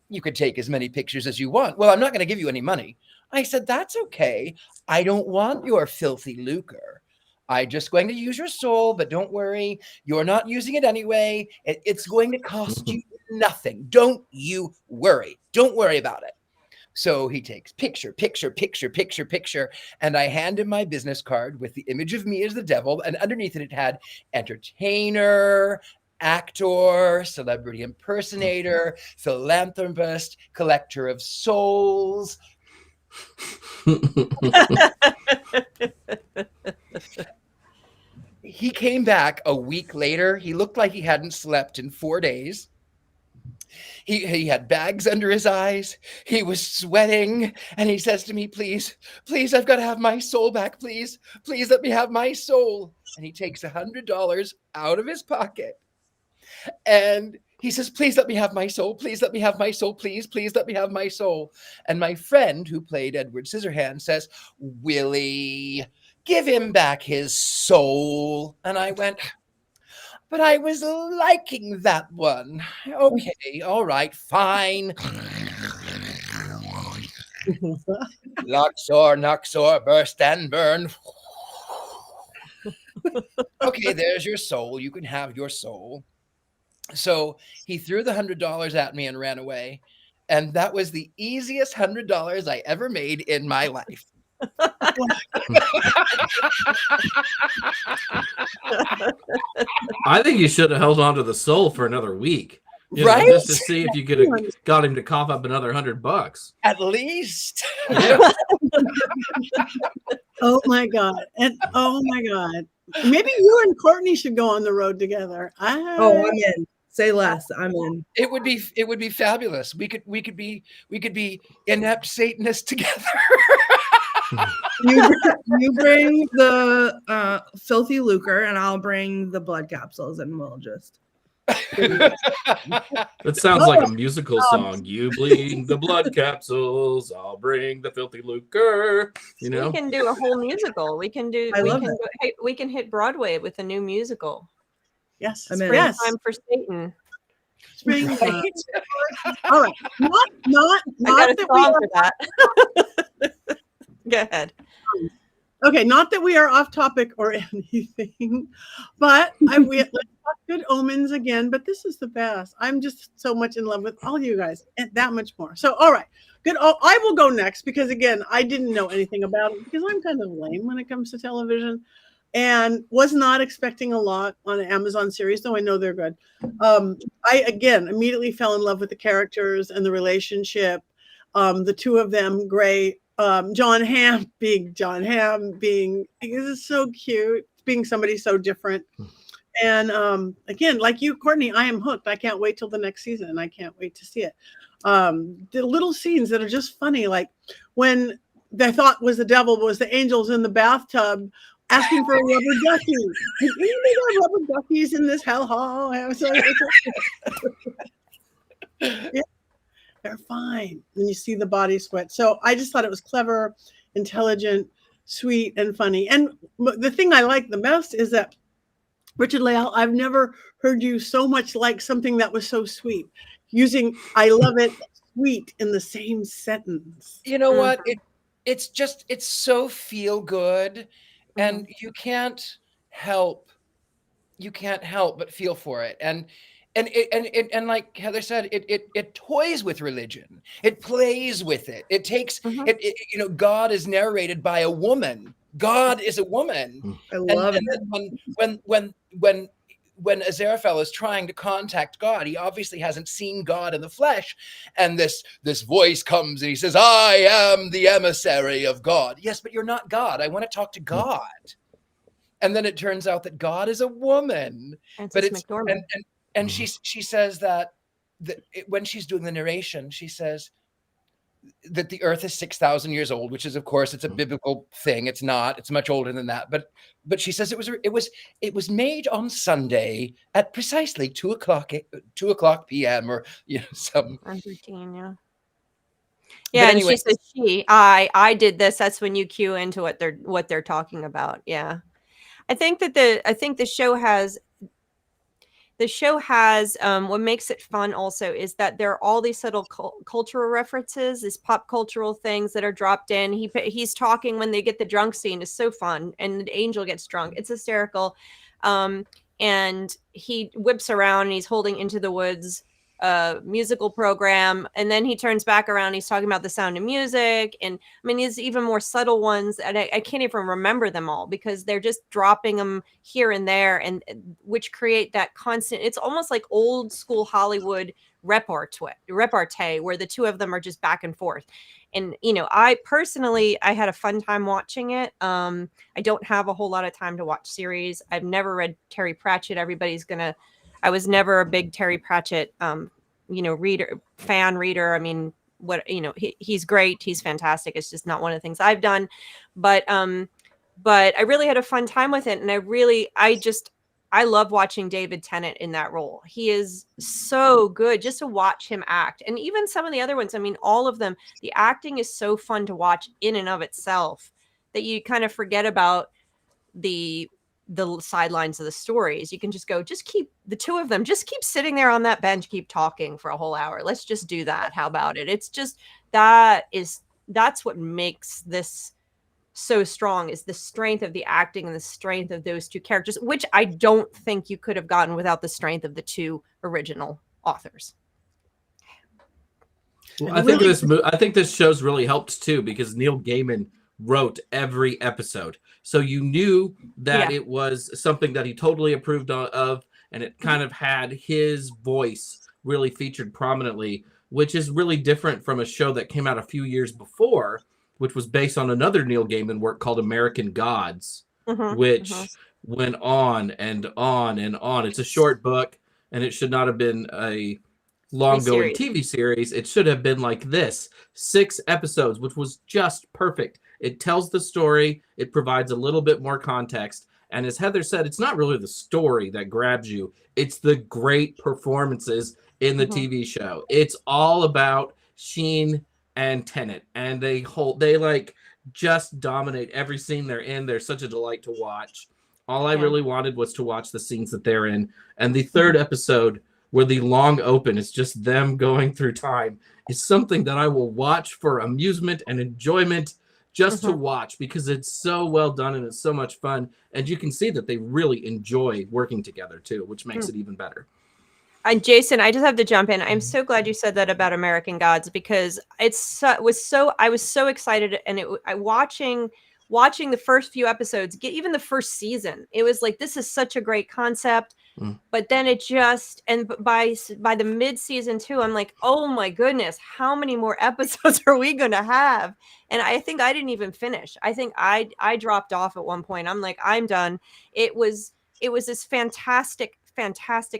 you could take as many pictures as you want." "Well, I'm not going to give you any money." I said, "That's okay. I don't want your filthy lucre. I'm just going to use your soul, but don't worry. You're not using it anyway. It's going to cost you nothing. Don't you worry. Don't worry about it." So he takes picture, and I hand him my business card with the image of me as the devil, and underneath it had entertainer, actor, celebrity impersonator, philanthropist, collector of souls. He came back a week later. He looked like he hadn't slept in 4 days. He had bags under his eyes. He was sweating, and he says to me, "Please, please, I've got to have my soul back. Please, please let me have my soul." And he takes $100 out of his pocket, and he says, "Please let me have my soul. Please let me have my soul. Please, please let me have my soul." And my friend who played Edward Scissorhands says, "Willie, give him back his soul." And I went, "But I was liking that one." "Okay, all right, fine." Luxor, Nuxor, burst and burn. "Okay, there's your soul. You can have your soul." So he threw the $100 at me and ran away. And that was the easiest $100 I ever made in my life. I think you should have held on to the soul for another week, Right? just to see if you could have got him to cough up another $100. At least. Oh my God. And oh my God. Maybe you and Courtney should go on the road together. Oh, I'm in. Say less. I'm in. It would be fabulous. We could be inept Satanists together. You bring the filthy lucre, and I'll bring the blood capsules, and we'll just. That sounds like a musical song. You bring the blood capsules, I'll bring the filthy lucre. You know, we can do a whole musical. We can do. We can hit Broadway with a new musical. Yes. Springtime for Satan. Springtime. All right. Not I got a that song for that. Go ahead. Okay, not that we are off topic or anything, but let's talk Good Omens again. But this is the best. I'm just so much in love with all you guys, and that much more. So, all right, good. I will go next because again, I didn't know anything about it because I'm kind of lame when it comes to television, and was not expecting a lot on an Amazon series, though I know they're good. I again immediately fell in love with the characters and the relationship. The two of them, great. John Hamm being so cute, being somebody so different. And again, like you, Courtney, I am hooked. I can't wait till the next season, and I can't wait to see it. The little scenes that are just funny, like when they thought was the devil was the angels in the bathtub asking for a rubber ducky. They got rubber duckies in this hellhole. Yeah. They're fine when you see the body sweat. So I just thought it was clever, intelligent, sweet, and funny. And the thing I like the most is that Richard-Lael, I've never heard you so much like something that was so sweet. I love it, sweet in the same sentence. You know what? It's so feel good, and you can't help but feel for it. And like Heather said, it toys with religion. It plays with it. It takes it. God is narrated by a woman. God is a woman. I love it. Then when Aziraphale is trying to contact God, he obviously hasn't seen God in the flesh, and this voice comes and he says, "I am the emissary of God." Yes, but you're not God. I want to talk to God. And then it turns out that God is a woman. But it's and she says that when she's doing the narration, she says that the earth is 6,000 years old, which is, of course, it's a biblical thing. It's not. It's much older than that. But she says it was made on Sunday at precisely 2:00 p.m. or some routine, yeah. But Yeah, anyway. and she says I did this. That's when you cue into what they're talking about. Yeah. I think the show has what makes it fun also is that there are all these subtle cultural references, these pop cultural things that are dropped in. He's talking when they get the drunk scene is so fun, and the angel gets drunk. It's hysterical. And he whips around and he's holding Into the Woods musical program, and then he turns back around, he's talking about The Sound of Music, and I mean there's even more subtle ones, and I can't even remember them all because they're just dropping them here and there, and which create that constant, it's almost like old school Hollywood repartee where the two of them are just back and forth. And I personally had a fun time watching it. I don't have a whole lot of time to watch series. I've never read Terry Pratchett. I was never a big Terry Pratchett, reader. I mean, he's great. He's fantastic. It's just not one of the things I've done, but I really had a fun time with it. And I love watching David Tennant in that role. He is so good just to watch him act. And even some of the other ones, I mean, all of them, the acting is so fun to watch in and of itself that you kind of forget about the sidelines of the stories. You can just keep the two of them, just keep sitting there on that bench, keep talking for a whole hour. Let's just do that. How about it? It's just, that's what makes this so strong, is the strength of the acting and the strength of those two characters, which I don't think you could have gotten without the strength of the two original authors. Well, I think this show's really helped too, because Neil Gaiman wrote every episode, so you knew that it was something that he totally approved of, and it kind of had his voice really featured prominently, which is really different from a show that came out a few years before, which was based on another Neil Gaiman work called American Gods, which went on and on and on. It's a short book, and it should not have been a long-going TV series. It should have been like this, 6 episodes, which was just perfect. It tells the story, it provides a little bit more context, and as Heather said, it's not really the story that grabs you, it's the great performances in the TV show. It's all about Sheen and Tennant, and they like just dominate every scene they're in. They're such a delight to watch. All I really wanted was to watch the scenes that they're in, and the 3rd episode, where the long open is just them going through time, is something that I will watch for amusement and enjoyment, just to watch, because it's so well done and it's so much fun. And you can see that they really enjoy working together too, which makes it even better. And Jason, I just have to jump in. I'm so glad you said that about American Gods, because I was so excited, and watching the first few episodes, even the first season, it was like, this is such a great concept. But then it just, and by the mid-season 2, I'm like, oh my goodness, how many more episodes are we going to have? And I think I didn't even finish. I think I dropped off at one point. I'm like, I'm done. It was this fantastic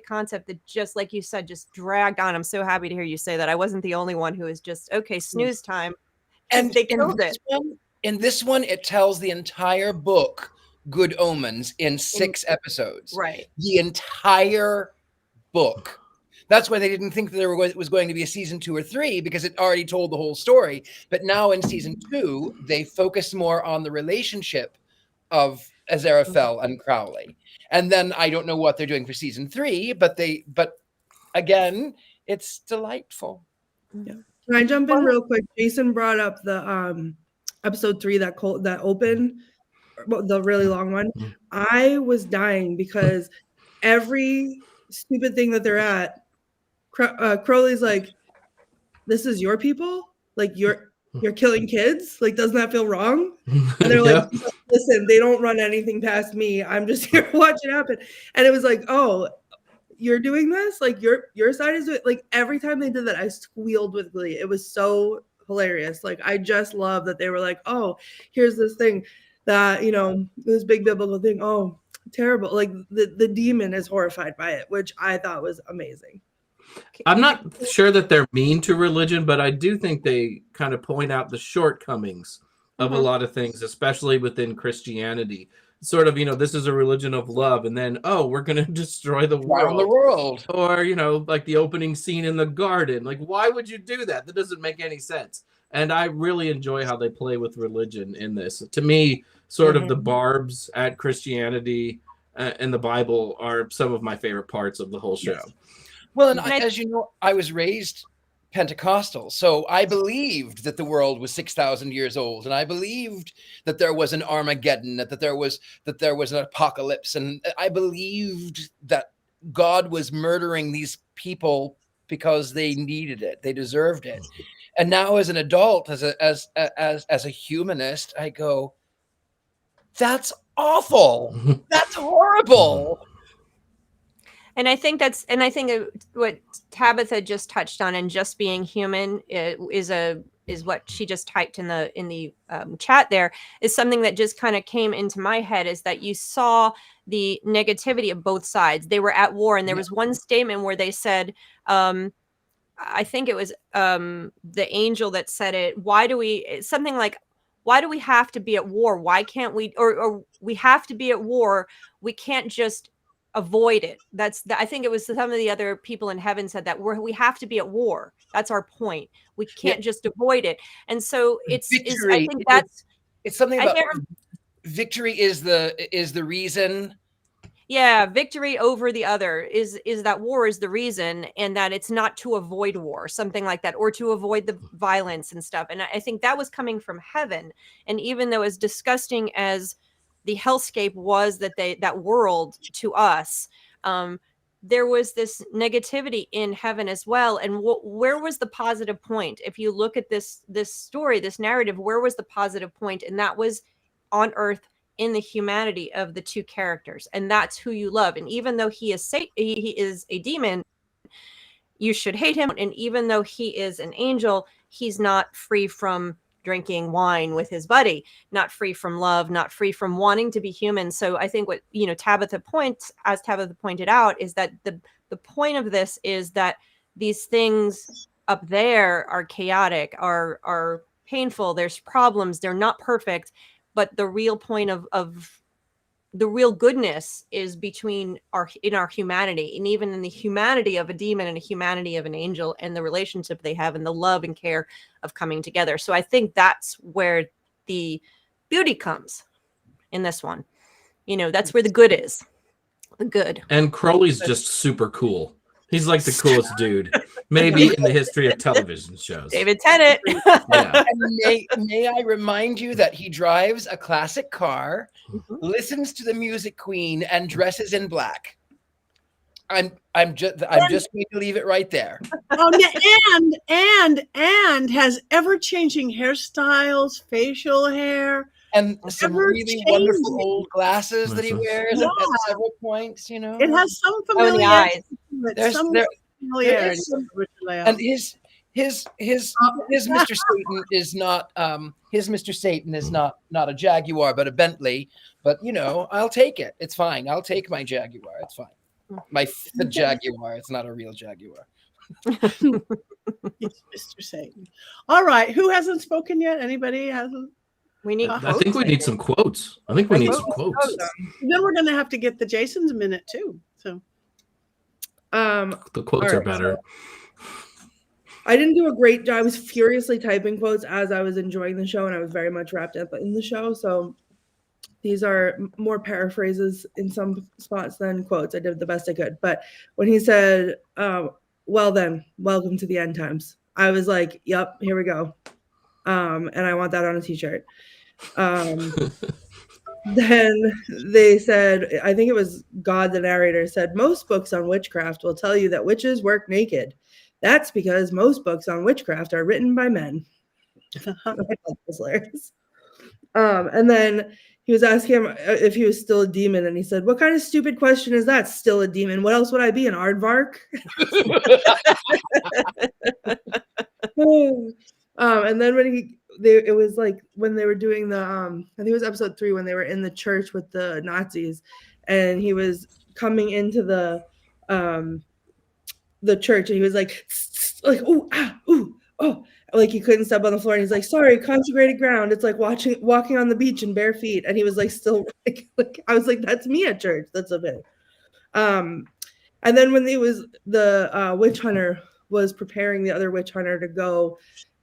concept that, just like you said, just dragged on. I'm so happy to hear you say that. I wasn't the only one who was just, okay, snooze time. And they killed it. In this one, it tells the entire book, Good Omens, in 6 episodes. Right. The entire book. That's why they didn't think that there was going to be a season 2 or 3, because it already told the whole story. But now in season 2, they focus more on the relationship of Aziraphale and Crowley. And then I don't know what they're doing for season 3, but again, it's delightful. Yeah. Can I jump in real quick? Jason brought up the episode 3 that open, the really long one. I was dying because every stupid thing that they're at, Crowley's like, "This is your people? Like you're killing kids? Like doesn't that feel wrong?" And they're like, "Listen, they don't run anything past me. I'm just here to watch it happen." And it was like, "Oh, you're doing this? Like your side is doing it." Like every time they did that, I squealed with glee. It was so hilarious. Like I just love that they were like, "Oh, here's this thing that, this big biblical thing. Oh, terrible." Like the demon is horrified by it, which I thought was amazing. I'm not sure that they're mean to religion, but I do think they kind of point out the shortcomings of a lot of things, especially within Christianity. Sort of, this is a religion of love, and then, we're going to destroy the world. Or, like the opening scene in the garden. Like, why would you do that? That doesn't make any sense. And I really enjoy how they play with religion in this. To me, sort of the barbs at Christianity and the Bible are some of my favorite parts of the whole show. Yes. Well, and as you know, I was raised Pentecostal, so I believed that the world was 6,000 years old, and I believed that there was an Armageddon, that there was an apocalypse, and I believed that God was murdering these people because they needed it, they deserved it. And now, as an adult, as a humanist, I go, "That's awful. That's horrible." And I think what Tabitha just touched on, and just being human is what she just typed in the chat. There is something that just kind of came into my head, is that you saw the negativity of both sides. They were at war, and there was one statement where they said, I think it was the angel that said it. Why do we have to be at war? Why can't we, or we have to be at war? We can't just avoid it. I think it was some of the other people in heaven said that we have to be at war. That's our point. We can't just avoid it. And so it's something about victory is the reason. Yeah, victory over the other is that war is the reason, and that it's not to avoid war, something like that, or to avoid the violence and stuff. And I think that was coming from heaven. And even though as disgusting as the hellscape was that world to us, there was this negativity in heaven as well. And where was the positive point? If you look at this story, this narrative, where was the positive point? And that was on earth, in the humanity of the two characters. And that's who you love. And even though he is a demon, you should hate him. And even though he is an angel, he's not free from drinking wine with his buddy, not free from love, not free from wanting to be human. So I think what Tabitha pointed out, is that the point of this is that these things up there are chaotic, are painful, there's problems, they're not perfect, but the real point of the real goodness is in our humanity, and even in the humanity of a demon and the humanity of an angel, and the relationship they have, and the love and care of coming together. So I think that's where the beauty comes in this one. That's where the good is. The good. And Crowley's just super cool. He's like the coolest dude, maybe in the history of television shows. David Tennant. Yeah. And may I remind you that he drives a classic car, listens to the music queen, and dresses in black. I'm just going to leave it right there. And has ever-changing hairstyles, facial hair, and some really wonderful old glasses that he wears at several points. It has some familiarity. And his Mr. Satan is not not a Jaguar, but a Bentley. But I'll take it. It's fine. I'll take my Jaguar. It's fine. The Jaguar. It's not a real Jaguar. It's Mr. Satan. All right. Who hasn't spoken yet? Anybody hasn't? I think we need some quotes. Then we're going to have to get the Jason's minute too. So the quotes are better. I didn't do a great job. I was furiously typing quotes as I was enjoying the show, and I was very much wrapped up in the show. So these are more paraphrases in some spots than quotes. I did the best I could. But when he said, "Well then, welcome to the end times," I was like, yep, here we go. And I want that on a t-shirt. Then they said, I think it was God, the narrator, said, most books on witchcraft will tell you that witches work naked. That's because most books on witchcraft are written by men. I thought that was hilarious. And then he was asking him if he was still a demon, and he said, what kind of stupid question is that? Still a demon? What else would I be, an aardvark? And then it was like when they were doing the I think it was episode 3 when they were in the church with the Nazis, and he was coming into the church, and he was like ooh, ah, ooh, oh, like he couldn't step on the floor, and he's like, sorry, consecrated ground. It's like walking on the beach in bare feet, and he was like still like I was like, that's me at church. That's okay. And then when the witch hunter was preparing the other witch hunter to go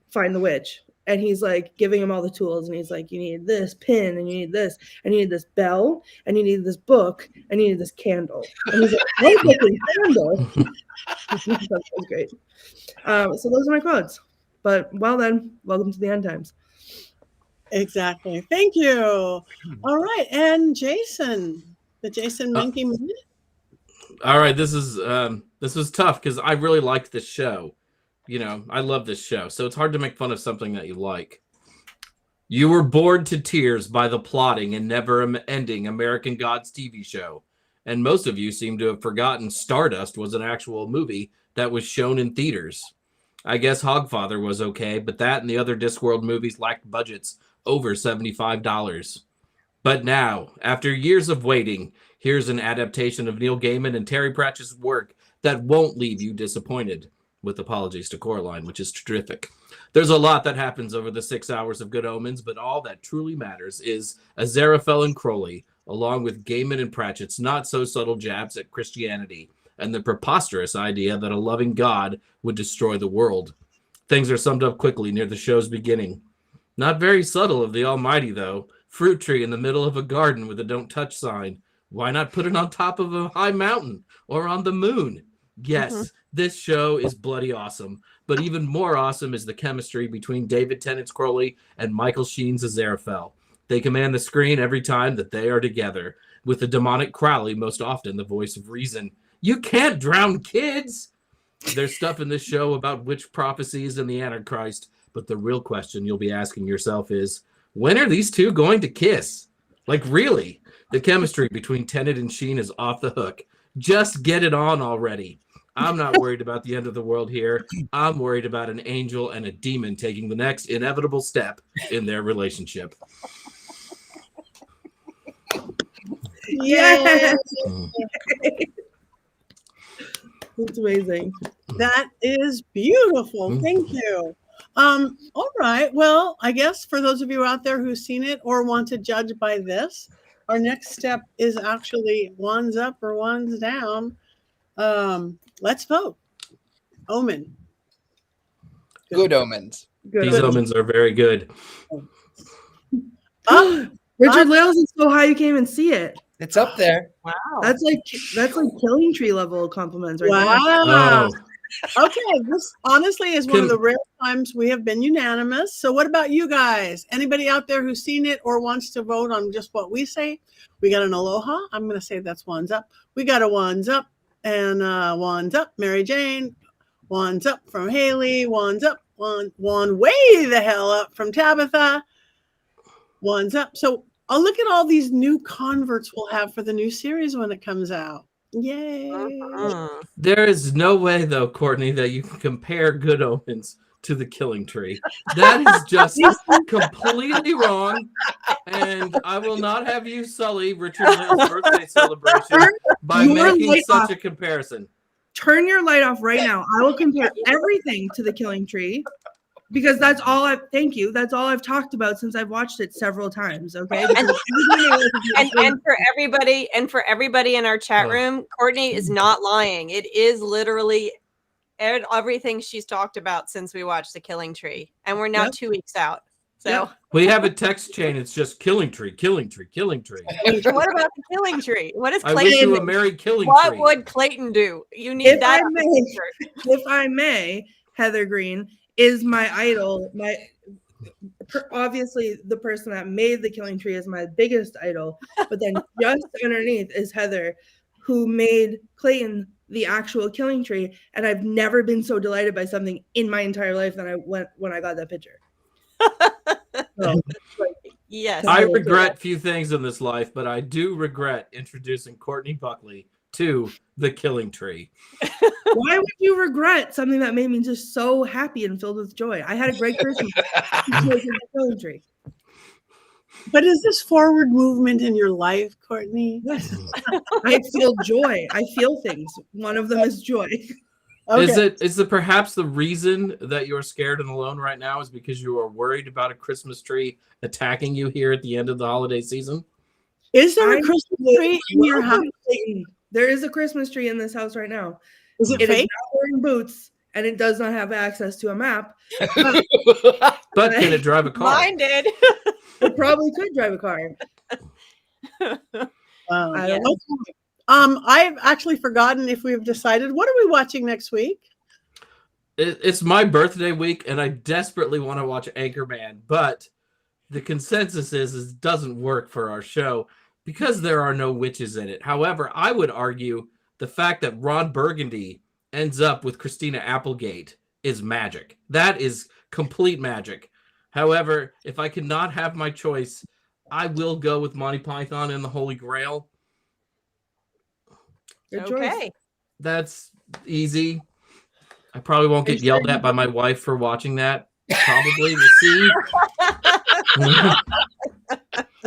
find the witch, and he's like giving him all the tools, and he's like, you need this pin, and you need this, and you need this bell, and you need this book, and you need this candle. And he's like, no book and candle. That was great. So those are my quotes. But well then, welcome to the end times. Exactly. Thank you. All right, and Jason, the Jason Mankey minute. All right, this was tough because I really liked this show. You know, I love this show, so it's hard to make fun of something that you like. You were bored to tears by the plotting and never-ending American Gods TV show, and most of you seem to have forgotten Stardust was an actual movie that was shown in theaters. I guess Hogfather was okay, but that and the other Discworld movies lacked budgets over $75. But now, after years of waiting, here's an adaptation of Neil Gaiman and Terry Pratchett's work that won't leave you disappointed. With apologies to Coraline, which is terrific. There's a lot that happens over the 6 hours of Good Omens, but all that truly matters is Aziraphale and Crowley, along with Gaiman and Pratchett's not-so-subtle jabs at Christianity and the preposterous idea that a loving God would destroy the world. Things are summed up quickly near the show's beginning. Not very subtle of the Almighty, though. Fruit tree in the middle of a garden with a don't touch sign. Why not put it on top of a high mountain or on the moon? Yes, this show is bloody awesome, but even more awesome is the chemistry between David Tennant's Crowley and Michael Sheen's Aziraphale. They command the screen every time that they are together, with the demonic Crowley most often the voice of reason. You can't drown kids! There's stuff in this show about witch prophecies and the Antichrist, but the real question you'll be asking yourself is, when are these two going to kiss? Like, really? The chemistry between Tennant and Sheen is off the hook. Just get it on already. I'm not worried about the end of the world here. I'm worried about an angel and a demon taking the next inevitable step in their relationship. Yes. It's amazing. That is beautiful. Thank you. All right. Well, I guess for those of you out there who've seen it or want to judge by this, our next step is actually wands up or wands down. Let's vote. Omen. Good Omens. These omens are very good. Richard-Lael is so high you can't even see it. It's up there. Wow. That's like Killing Tree level compliments right Wow. Oh, Okay, this honestly is one of the rare times we have been unanimous. So what about you guys? Anybody out there who's seen it or wants to vote on just what we say? We got an aloha. I'm going to say that's wands up. We got a wands up and wands up. Mary Jane, wands up from Haley. Wands up. Wand way the hell up from Tabitha. Wands up. So I'll look at all these new converts we'll have for the new series when it comes out. Yay. There is no way, though, Courtney, that you can compare Good Omens to the Killing Tree. That is just completely wrong. And I will not have you sully Richard-Lael's birthday celebration by making such a comparison. Turn your light off right now. I will compare everything to the Killing Tree. Because that's all thank you. That's all I've talked about since I've watched it several times. Okay. And for everybody in our chat room, Courtney is not lying. It is literally everything she's talked about since we watched The Killing Tree. And we're now 2 weeks out. So we have a text chain. It's just Killing Tree, Killing Tree, Killing Tree. What about the Killing Tree? What is Clayton? I wish you a merry Killing What Tree. would Clayton do? You need that. If I may, Heather Greene, is my idol. Obviously, the person that made the Killing Tree is my biggest idol. But then just underneath is Heather, who made Clayton the actual Killing Tree. And I've never been so delighted by something in my entire life than I went when I got that picture. So, Yes. I regret few things in this life, but I do regret introducing Courtney Buckley to the Killing Tree. why would you regret something that made me just so happy and filled with joy? I had a great Christmas. The Killing Tree. But is this forward movement in your life, Courtney? Yes. I feel joy. I feel things. One of them is joy. Okay. Is it perhaps the reason that you're scared and alone right now is because you are worried about a Christmas tree attacking you here at the end of the holiday season? Is there a Christmas tree in your house? There is a Christmas tree in this house right now. Is it It is fake? not wearing boots, and it does not have access to a map. But can it drive a car? Mine did. It probably could drive a car. I don't know. I've actually forgotten if we've decided. What are we watching next week? It's my birthday week, and I desperately want to watch Anchorman, but the consensus is it doesn't work for our show because there are no witches in it. However, I would argue the fact that Ron Burgundy ends up with Christina Applegate is magic. That is complete magic. However, if I cannot have my choice, I will go with Monty Python and the Holy Grail. Good Okay. choice. That's easy. I probably won't get yelled at by my wife for watching that. Probably. We'll see. Are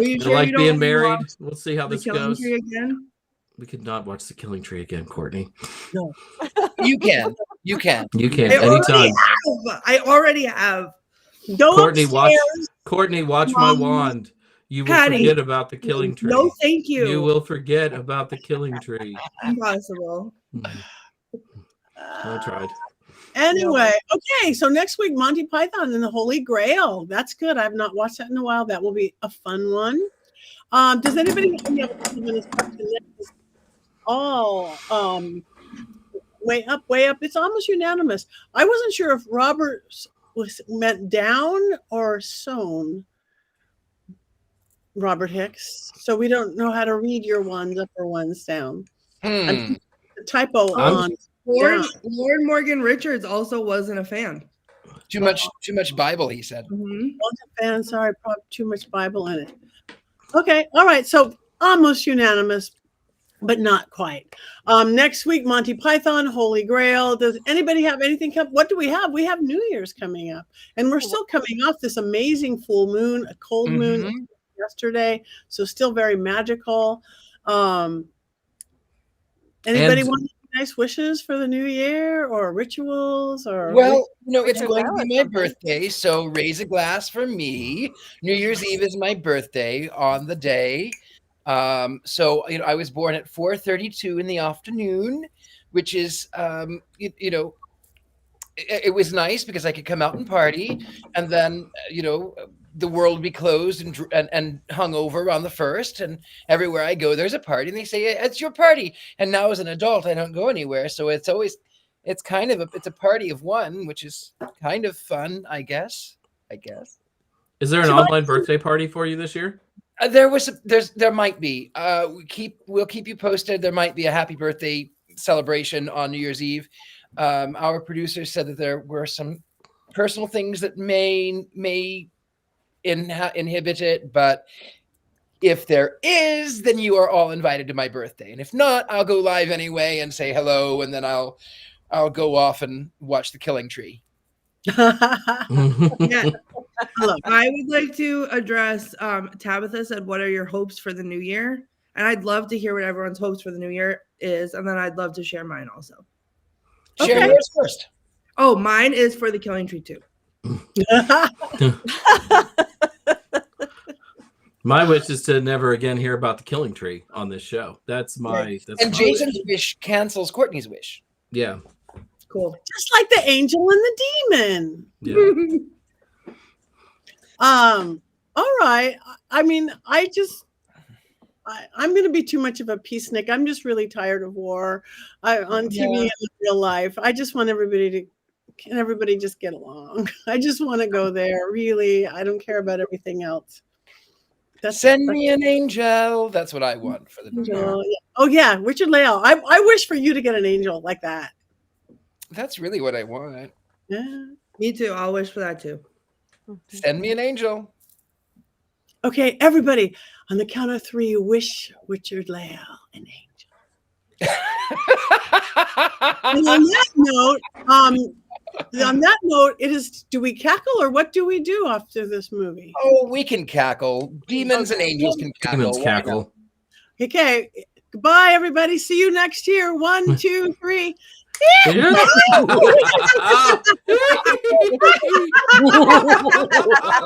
you I sure like you don't being want to married. watch We'll see how The this Killing goes. Tree again? We could not watch The Killing Tree again, Courtney. You can. You can. You can I already anytime. have. I already have. Go Courtney, upstairs. watch my wand. You will Patty. forget about the Killing Tree. No, thank you. You will forget about the Killing Tree. Impossible. I tried. Anyway, okay. So next week, Monty Python and the Holy Grail. That's good. I've not watched that in a while. That will be a fun one. Does anybody have any other questions? All way up, way up. It's almost unanimous. I wasn't sure if Robert was meant down or sewn. Robert Hicks. So we don't know how to read your ones up or ones down. Hmm. The typo on Lauren down. Morgan Richards also wasn't a fan. Too much Bible, he said. Wasn't a fan. Sorry, probably too much Bible in it. Okay, all right. So almost unanimous, but not quite. Next week, Monty Python, Holy Grail. Does anybody have anything come? What do we have? We have New Year's coming up, and we're still coming off this amazing full moon, a cold moon yesterday, so still very magical. Anybody want any nice wishes for the new year or rituals or? Well, it's going to Richard-Lael be my birthday, so raise a glass for me. New Year's Eve is my birthday on the day. So I was born at 4:32 in the afternoon, which is it was nice because I could come out and party, and then the world would be closed and hung over on the 1st, and everywhere I go there's a party, and they say it's your party. And now as an adult I don't go anywhere, so it's kind of a party of one, which is kind of fun, I guess. Is there an online birthday party for you this year? There might be. We'll keep you posted. There might be a happy birthday celebration on New Year's Eve. Our producer said that there were some personal things that may inhibit it, but if there is, then you are all invited to my birthday. And if not, I'll go live anyway and say hello, and then I'll go off and watch The Killing Tree. Yeah. I would like to address Tabitha said, what are your hopes for the new year? And I'd love to hear what everyone's hopes for the new year is, and then I'd love to share mine also. Share yours first. Oh, mine is for The Killing Tree too. My wish is to never again hear about The Killing Tree on this show. That's my Jason's wish cancels Courtney's wish. Yeah. Cool. Just like the angel and the demon. Yeah. All right. I mean, I'm going to be too much of a peacenik. I'm just really tired of war on TV and in real life. I just want everybody to can everybody just get along? I just want to go there. Really, I don't care about everything else. Send me an angel. That's what I want for the new year. Oh yeah, Richard-Lael. I wish for you to get an angel like that. That's really what I want. Yeah. Me too. I'll wish for that too. Send me an angel. Okay, everybody, on the count of 3, wish Richard-Lael an angel. And on that note, it is. Do we cackle or what do we do after this movie? Oh, we can cackle. Demons and angels can cackle. Demons cackle. Okay, goodbye, everybody. See you next year. 1, 2, 3. Yeah.